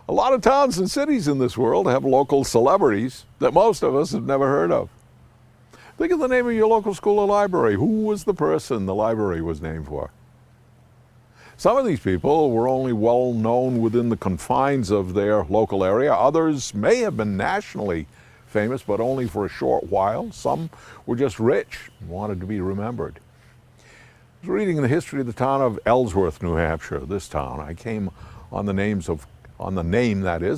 A lot of towns and cities in this world have local celebrities that most of us have never heard of. Think of the name of your local school or library. Who was the person the library was named for? Some of these people were only well known within the confines of their local area. Others may have been nationally famous, but only for a short while. Some were just rich and wanted to be remembered. I was reading the history of the town of Ellsworth, New Hampshire, this town. I came on the name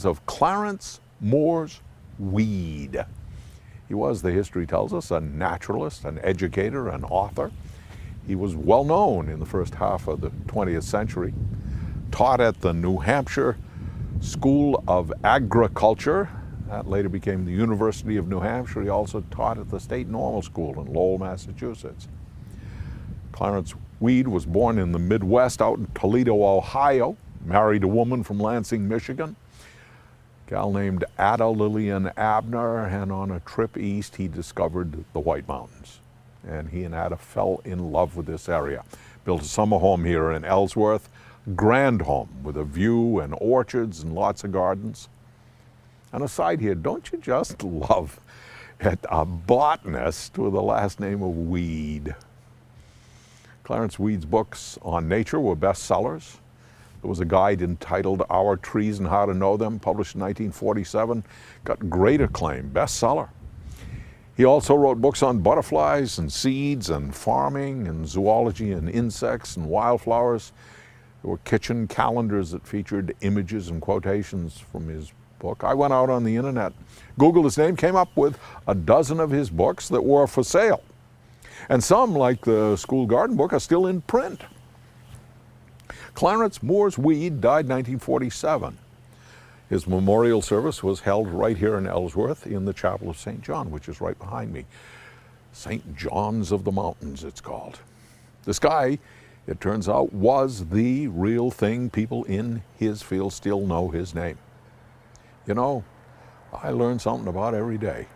of Clarence Moores Weed. He was, the history tells us, a naturalist, an educator, an author. He was well known in the first half of the 20th century, taught at the New Hampshire School of Agriculture. That later became the University of New Hampshire. He also taught at the State Normal School in Lowell, Massachusetts. Clarence Weed was born in the Midwest out in Toledo, Ohio, married a woman from Lansing, Michigan, a gal named Ada Lillian Abner, and on a trip east he discovered the White Mountains. And he and Ada fell in love with this area. Built a summer home here in Ellsworth, grand home with a view and orchards and lots of gardens. And aside here, don't you just love it? A botanist with the last name of Weed. Clarence Weed's books on nature were bestsellers. There was a guide entitled Our Trees and How to Know Them, published in 1947, got great acclaim, bestseller. He also wrote books on butterflies and seeds and farming and zoology and insects and wildflowers. There were kitchen calendars that featured images and quotations from his book. I went out on the internet, Googled his name, came up with a dozen of his books that were for sale. And some, like the School Garden book, are still in print. Clarence Moores Weed died in 1947. His memorial service was held right here in Ellsworth in the Chapel of St. John, which is right behind me. St. John's of the Mountains, it's called. This guy, it turns out, was the real thing. People in his field still know his name. You know, I learn something about every day.